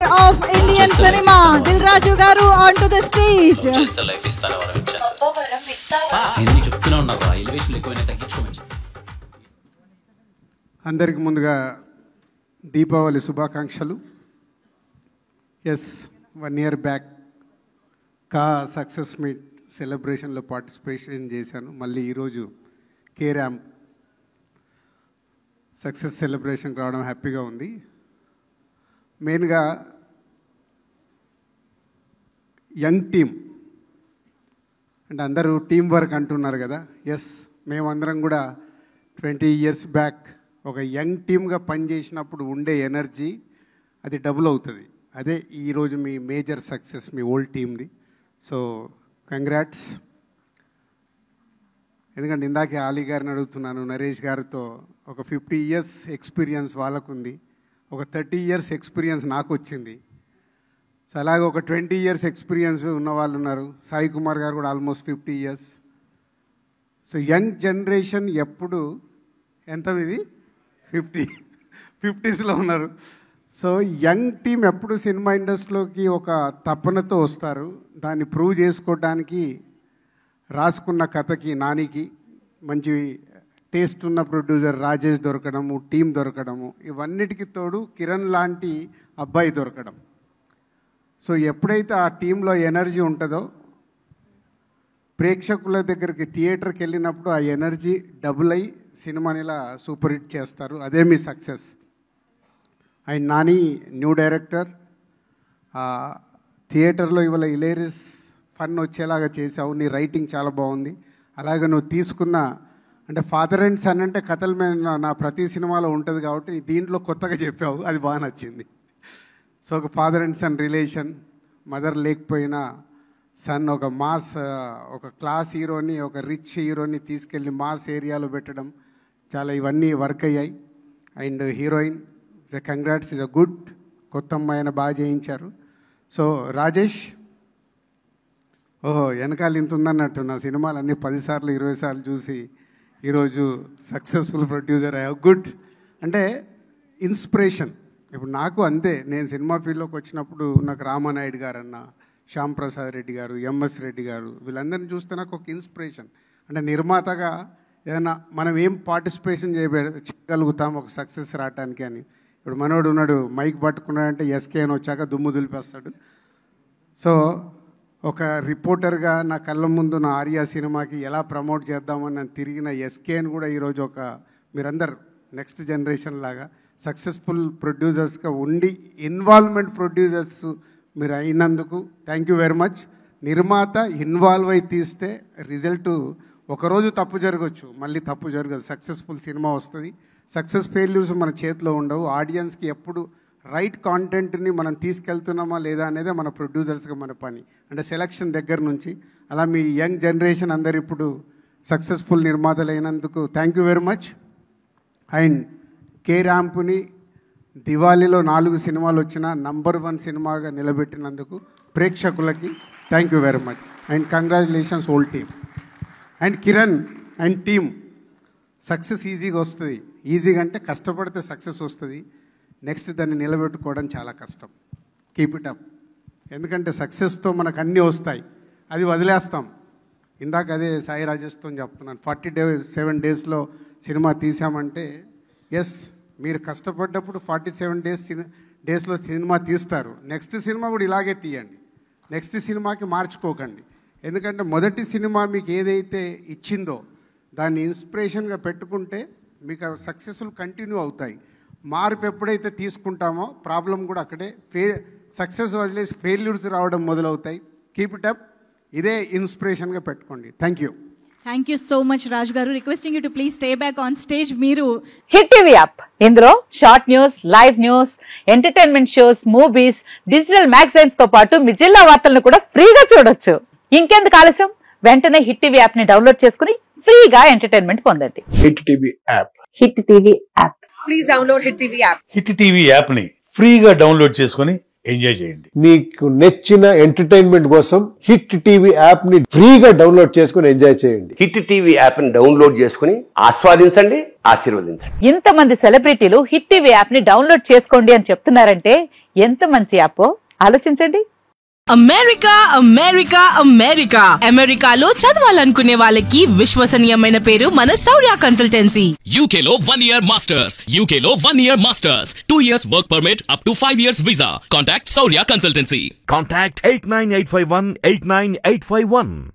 of Indian cinema, Dil Raju garu onto the stage. అందరికి ముందుగా దీపావళి శుభాకాంక్షలు. ఎస్ 1 year బ్యాక్ కా సక్సెస్ మీట్ సెలబ్రేషన్లో పార్టిసిపేషన్ చేశాను. మళ్ళీ ఈరోజు కే-ర్యాంప్ సక్సెస్ సెలబ్రేషన్ రావడం హ్యాపీగా ఉంది. మెయిన్గా యంగ్ టీమ్ అంటే అందరూ టీం వర్క్ అంటున్నారు కదా. ఎస్, మేమందరం కూడా 20 years బ్యాక్ ఒక యంగ్ టీమ్గా పనిచేసినప్పుడు ఉండే ఎనర్జీ అది డబుల్ అవుతుంది. అదే ఈరోజు మీ మేజర్ సక్సెస్ మీ ఓల్డ్ టీమ్ది. So congrats. ఎందుకంటే ఇందాకే ఆలీ గారిని అడుగుతున్నాను, నరేష్ గారితో ఒక 50 years ఎక్స్పీరియన్స్ వాళ్ళకుంది, ఒక 30 years ఎక్స్పీరియన్స్ నాకు వచ్చింది. సో అలాగే ఒక 20 years ఎక్స్పీరియన్స్ ఉన్న వాళ్ళు ఉన్నారు. సాయి కుమార్ గారు కూడా almost 50 years. So young generation ఎప్పుడు ఎంత ఇది 50s ఉన్నారు. సో యంగ్ టీం ఎప్పుడు సినిమా ఇండస్ట్రీలోకి ఒక తపనతో వస్తారు. దాన్ని ప్రూవ్ చేసుకోవడానికి రాసుకున్న కథకి నానికి మంచి టేస్ట్ ఉన్న ప్రొడ్యూసర్ రాజేష్ దొరకడము, టీం దొరకడము, ఇవన్నిటికి తోడు కిరణ్ లాంటి అబ్బాయి దొరకడం. సో ఎప్పుడైతే ఆ టీంలో ఎనర్జీ ఉంటుందో ప్రేక్షకుల దగ్గరికి థియేటర్కి వెళ్ళినప్పుడు ఆ ఎనర్జీ డబుల్ అయ్యి సినిమాని ఇలా సూపర్ హిట్ చేస్తారు. అదే మీ success. And Nani new director, థియేటర్లో ఇవాళ హిలేరియస్ ఫన్ వచ్చేలాగా చేసావు. నీ రైటింగ్ చాలా బాగుంది. అలాగే నువ్వు తీసుకున్న అంటే ఫాదర్ అండ్ సన్ అంటే కథల మీద నా ప్రతి సినిమాలో ఉంటుంది కాబట్టి దీంట్లో కొత్తగా చెప్పావు, అది బాగా నచ్చింది. సో ఒక father and son relation, mother లేకపోయినా సన్ ఒక మాస్, ఒక క్లాస్ హీరోని, ఒక రిచ్ హీరోని తీసుకెళ్ళి మాస్ ఏరియాలో పెట్టడం, చాలా ఇవన్నీ వర్క్ అయ్యాయి. And heroine congrats, is a good. కొత్త అమ్మాయిని బాగా చేయించారు. సో రాజేష్, ఓహో వెనకాల ఇంత ఉందన్నట్టు నా సినిమాలు అన్నీ 10 సార్లు 20 సార్లు చూసి ఈరోజు సక్సెస్ఫుల్ ప్రొడ్యూసర్ అయ్యా. గుడ్. అంటే ఇన్స్పిరేషన్. ఇప్పుడు నాకు అంతే, నేను సినిమా ఫీల్డ్లోకి వచ్చినప్పుడు నాకు రామానాయుడు గారు అన్న, శ్యామ్ ప్రసాద్ రెడ్డి గారు, ఎంఎస్ రెడ్డి గారు, వీళ్ళందరినీ చూస్తే నాకు ఒక ఇన్స్పిరేషన్. అంటే నిర్మాతగా ఏదైనా మనం ఏం పార్టిసిపేషన్ చేయగలుగుతాం ఒక సక్సెస్ రావటానికి అని. ఇప్పుడు మనోడు ఉన్నాడు, మైక్ పట్టుకున్నాడంటే ఎస్కే అని వచ్చాక దుమ్ము దులిపేస్తాడు. సో ఒక రిపోర్టర్గా నా కళ్ళ ముందు నా ఆర్యా సినిమాకి ఎలా ప్రమోట్ చేద్దామని నేను తిరిగిన ఎస్కేని కూడా ఈరోజు ఒక మీరందరు నెక్స్ట్ జనరేషన్ లాగా సక్సెస్ఫుల్ ప్రొడ్యూసర్స్గా ఉండి ఇన్వాల్వ్మెంట్ ప్రొడ్యూసర్స్ మీరు అయినందుకు థ్యాంక్ యూ వెరీ మచ్. నిర్మాత ఇన్వాల్వ్ అయి తీస్తే రిజల్ట్ ఒకరోజు తప్పు జరగచ్చు, మళ్ళీ తప్పు జరగదు, సక్సెస్ఫుల్ సినిమా వస్తుంది. సక్సెస్ ఫెయిల్యూర్స్ మన చేతిలో ఉండవు. ఆడియన్స్కి ఎప్పుడు రైట్ కాంటెంట్ని మనం తీసుకెళ్తున్నామా లేదా అనేది మన ప్రొడ్యూసర్స్గా మన పని. అంటే సెలక్షన్ దగ్గర నుంచి అలా మీ యంగ్ జనరేషన్ అందరు ఇప్పుడు సక్సెస్ఫుల్ నిర్మాతలు అయినందుకు thank you very much. And కే-ర్యాంప్ని దివాళీలో 4 సినిమాలు వచ్చిన నంబర్ 1 సినిమాగా నిలబెట్టినందుకు ప్రేక్షకులకి thank you very much. And congratulations whole team. And Kiran and team, success ఈజీగా వస్తుంది. ఈజీగా అంటే కష్టపడితే సక్సెస్ వస్తుంది. నెక్స్ట్ దాన్ని నిలబెట్టుకోవడం చాలా కష్టం. Keep it up. ఎందుకంటే సక్సెస్తో మనకు అన్నీ వస్తాయి, అది వదిలేస్తాం. ఇందాక అదే సాయి రాజేష్తో చెప్తున్నాను, 47 daysలో సినిమా తీసామంటే ఎస్, మీరు కష్టపడ్డప్పుడు 47 daysలో సినిమా తీస్తారు. నెక్స్ట్ సినిమా కూడా ఇలాగే తీయండి. నెక్స్ట్ సినిమాకి మార్చుకోకండి. ఎందుకంటే మొదటి సినిమా మీకు ఏదైతే ఇచ్చిందో దాన్ని ఇన్స్పిరేషన్గా పెట్టుకుంటే మీకు సక్సెస్ఫుల్ కంటిన్యూ అవుతాయి. మార్పు ఎప్పుడైతే తీసుకుంటామో ప్రాబ్లం కూడా అక్కడే సక్సెస్ వదిలేసి ఫెయిల్యూర్స్ రావడం మొదలవుతాయి. Keep it up. ఇదే ఇన్స్పిరేషన్గా పెట్టుకోండి. Thank you. Thank you so much, Raj garu. Requesting you to please stay back on stage. Meeru hit TV app, ఇందులో short news, live news, entertainment shows, movies, digital magazines తో పాటు మీ జిల్లా వార్తలను కూడా ఫ్రీగా చూడొచ్చు. ఇంకెందుకు ఆలస్యం, వెంటనే హిట్ టీవీ యాప్ ని డౌన్లోడ్ చేసుకుని ఫ్రీగా ఎంటర్టైన్మెంట్ పొందండి. Hit TV app. Hit TV app. Please download hit TV app. Hit TV యాప్ని ఫ్రీగా డౌన్లోడ్ చేసుకొని ఎంజాయ్ చేయండి. మీకు నచ్చిన ఎంటర్టైన్మెంట్ కోసం హిట్ టీవీ యాప్ ని ఫ్రీగా డౌన్లోడ్ చేసుకుని ఎంజాయ్ చేయండి. హిట్ టీవీ యాప్ ని డౌన్లోడ్ చేసుకుని ఆస్వాదించండి, ఆశీర్వదించండి. ఇంతమంది సెలబ్రిటీలు హిట్ టీవీ యాప్ ని డౌన్లోడ్ చేసుకోండి అని చెప్తున్నారంటే ఎంత మంచి యాప్ ఆలోచించండి. అమెరికా అమెరికా అమెరికా అమెరికాలో చదవాలనుకునే వాళ్ళకి విశ్వసనీయమైన పేరు మన శౌర్య కన్సల్టెన్సీ. UK లో 1 year masters, UK లో 1 year masters, 2 years work permit up to 5 years visa. Contact Saurya Consultancy. Contact 89851 89851.